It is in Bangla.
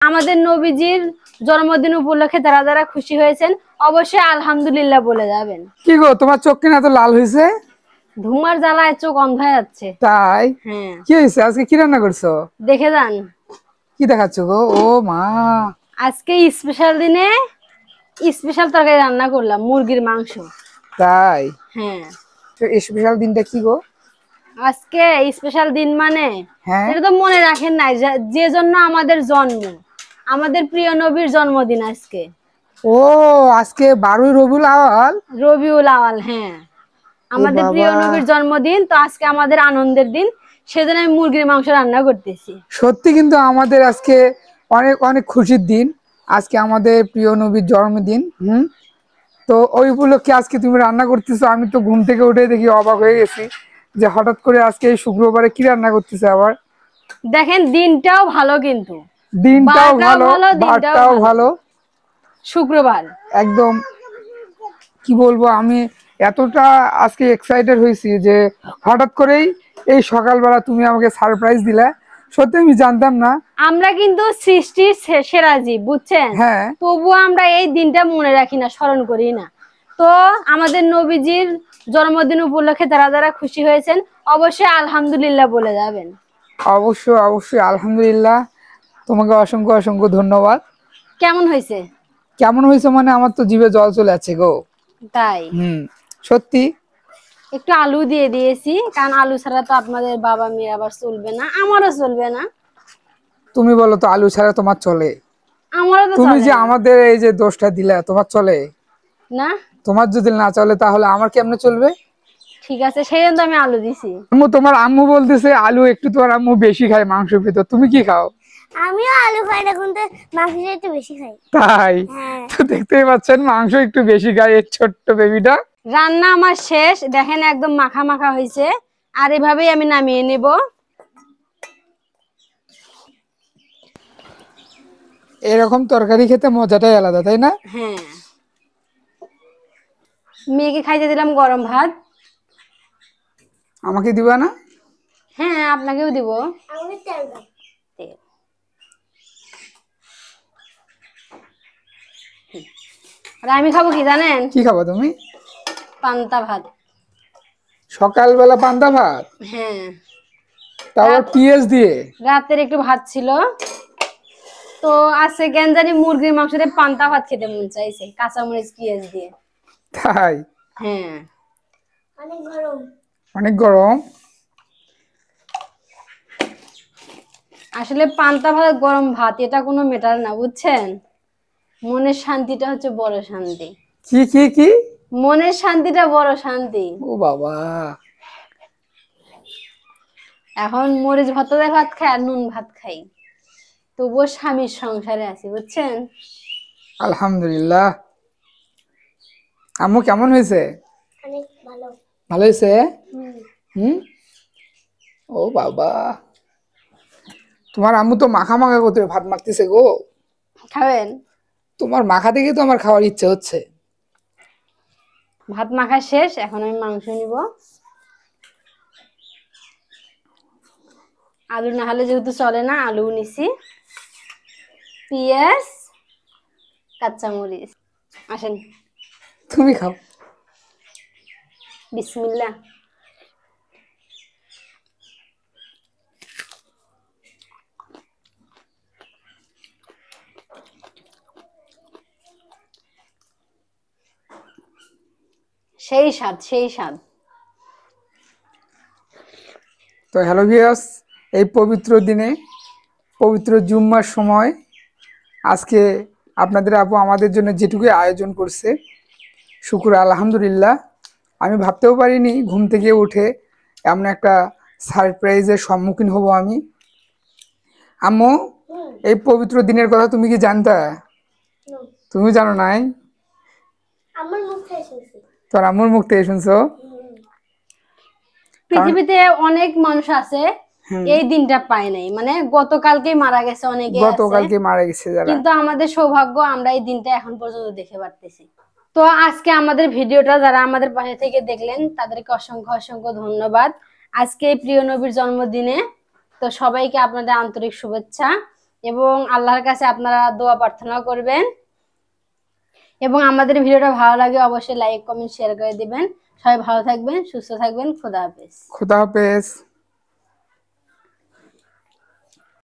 আমাদের নবীজির জন্মদিন উপলক্ষে যারা যারা খুশি হয়েছেন অবশ্যই আলহামদুলিল্লাহ বলে যাবেন। কি গো, তোমার চোখ কিনা তো লাল হয়েছে? ধুমার জ্বালায় চোখ অন্ধ হয়ে যাচ্ছে। তাই? হ্যাঁ, কি হয়েছে? আজকে কি রান্না করছো? দেখে যান। কি দেখাচ্ছ গো? ও মা, আজকে স্পেশাল দিনে স্পেশাল তরকারি রান্না করলাম, মুরগির মাংস। তাই? হ্যাঁ, তো স্পেশাল দিনটা কি গো? আজকে স্পেশাল দিন মানে হ্যাঁ। এটা তো মনে রাখেন নাই, যে জন্য আমাদের জন্ম, আমাদের প্রিয় নবীর জন্মদিন আজকে। ও, আজকে 12ই রবিউল আওয়াল। রবিউল আওয়াল, হ্যাঁ, এ আমাদের প্রিয় বাবা, নবীর জন্মদিন, তো আজকে আমাদের আনন্দের দিন, সেজন্য আমি মুরগির মাংস রান্না করতেছি। সত্যি কিন্তু আমাদের আজকে অনেক অনেক খুশির দিন। আজকে আমাদের প্রিয় নবীর জন্মদিন। তো ওই উপলক্ষে আজকে তুমি রান্না করতেছো। আমি তো ঘুম থেকে উঠে দেখি অবাক হয়ে গেছি যে হঠাৎ করে আজকে এই শুক্রবারে কি রান্না করতেছে আবার। দেখেন দিনটাও ভালো, কিন্তু দিনটাও বারটাও ভালো, ভালো, দিনটাও বারটাও ভালো। ভালো। শুক্রবার। একদম কি বলবো, আমি এতটা আজকে এক্সাইটেড হয়েছি যে হঠাৎ করেই এই সকালবেলা তুমি আমাকে সারপ্রাইজ দিলে। সত্যি আমি জানতাম না। আমরা কিন্তু সৃষ্টির সেরা জীব, বুঝছেন? হ্যাঁ। তবুও আমরা এই দিনটা মনে রাখি না, স্মরণ করি না। তো আমাদের নবীজির জন্মদিন উপলক্ষে যারা যারা খুশি হয়েছেন অবশ্যই আলহামদুলিল্লাহ বলে যাবেন। অবশ্যই অবশ্যই আলহামদুলিল্লাহ। তোমাকে অসংখ্য অসংখ্য ধন্যবাদ। কেমন হয়েছে? কেমন হয়েছে মানে আমার তো জিভে জল চলে যাচ্ছে গো। তাই? সত্যি। একটু আলু দিয়ে দিয়েছি, কারণ আলু ছাড়া তো আপনাদের বাবা মেয়ে আবার চলবে না, আমারও চলবে না। তুমি বলো তো, আলু ছাড়া তোমার চলে? আমারও তো তুমি চলে যে না। আমাদের এই যে দোষটা দিলে, তোমার চলে? না, তোমার যদি না চলে তাহলে আমার কেমনে চলবে? ঠিক আছে, সেই জন্য আমি আলু দিছি। আম্মু, তোমার আম্মু বলতেছে আলু একটু তোমার আম্মু বেশি খায় মাংসের ভিতর। তুমি কি খাও? আমিও আলু খাই না, কিন্তু মাংস একটু বেশি খাই। তাই? হ্যাঁ। তো দেখতেই পাচ্ছেন মাংস একটু বেশি খায় এই ছোট্ট বেবিটা। রান্না আমার শেষ, দেখেন একদম মাখা মাখা হয়েছে। আর এভাবেই আমি নামিয়ে নেব। এরকম তরকারি খেতে মজাটাই আলাদা, তাই না? হ্যাঁ, মেয়েকে খাইতে দিলাম গরম ভাত। আমাকে দিবা না? হ্যাঁ, আপনাকেও দিব। তেল। আর আমি খাবো কি জানেন? কি খাবো তুমি? পান্তা ভাত। সকালবেলা পান্তা ভাত? হ্যাঁ, তারপর পেঁয়াজ দিয়ে? রাতের একটু ভাত ছিল, তো আজকে কেন জানি মুরগির মাংস দিয়ে পান্তা ভাত খেতে মন চাইছে, কাঁচামরিচ পেঁয়াজ দিয়ে। তাই? হ্যাঁ, অনেক গরম। অনেক গরম। আসলে পান্তা ভাত গরম ভাত এটা কোনো ম্যাটার না, বুঝছেন? মনের শান্তিটা হচ্ছে বড় শান্তি। কি কি কি? মনের শান্তিটা বড় শান্তি। ও বাবা। এখন মরিচ ভর্তা দিয়ে ভাত খাই আর নুন ভাত খাই, তবুও স্বামীর সংসারে আছি, বুঝছেন? আলহামদুলিল্লাহ। আম্মু কেমন হয়েছে? অনেক ভালো। ভালো হয়েছে? হুম। ও বাবা, তোমার আম্মু তো মাখা মাখা করতে ভাত মাখতেছে গো। খাবেন? তোমার মাখা দেখে তো আমার খাওয়ার ইচ্ছে হচ্ছে। ভাত মাখা শেষ, এখন আমি মাংস নিব। আলু না হলে যেহেতু চলে না, আলু নিছি, পেঁয়াজ, কাঁচামরিচ। আসেন, তুমি খাও। বিসমিল্লাহ। সেই স্বাদ, সেই স্বাদ। তো হ্যালো ভিউয়ার্স, এই পবিত্র দিনে, পবিত্র জুম্মার সময় আজকে আপনাদের আপু আমাদের জন্য যেটুকু আয়োজন করছে, শুকুর আলহামদুলিল্লাহ। আমি ভাবতেও পারিনি ঘুম থেকে উঠে এমন একটা সারপ্রাইজের সম্মুখীন হব আমি। আম্মু, এই পবিত্র দিনের কথা তুমি কি জানতা? তুমি জানো নাই? আমার মুখ থেকে শুনছি। তোর আম্মুর মুখ থেকে শুনছো? পৃথিবীতে অনেক মানুষ আছে এই দিনটা পায় নাই, মানে গতকালকে মারা গেছে অনেকে আছে, গতকালকে মারা গেছে যারা। কিন্তু আমাদের সৌভাগ্য আমরা এই দিনটা এখন পর্যন্ত দেখে পারতেছি। তো আজকে আমাদের ভিডিওটা যারা আমাদের পাশে থেকে দেখলেন তাদেরকে অসংখ্য অসংখ্য ধন্যবাদ। আজকে প্রিয় নবীর জন্মদিনে তো সবাইকে আপনাদের আন্তরিক শুভেচ্ছা। এবং আল্লাহর কাছে আপনারা দোয়া প্রার্থনা করবেন। এবং আমাদের ভিডিওটা ভালো লাগে অবশ্যই লাইক কমেন্ট শেয়ার করে দিবেন। সবাই ভালো থাকবেন, সুস্থ থাকবেন। খোদা হাফেজ। খোদা হাফেজ।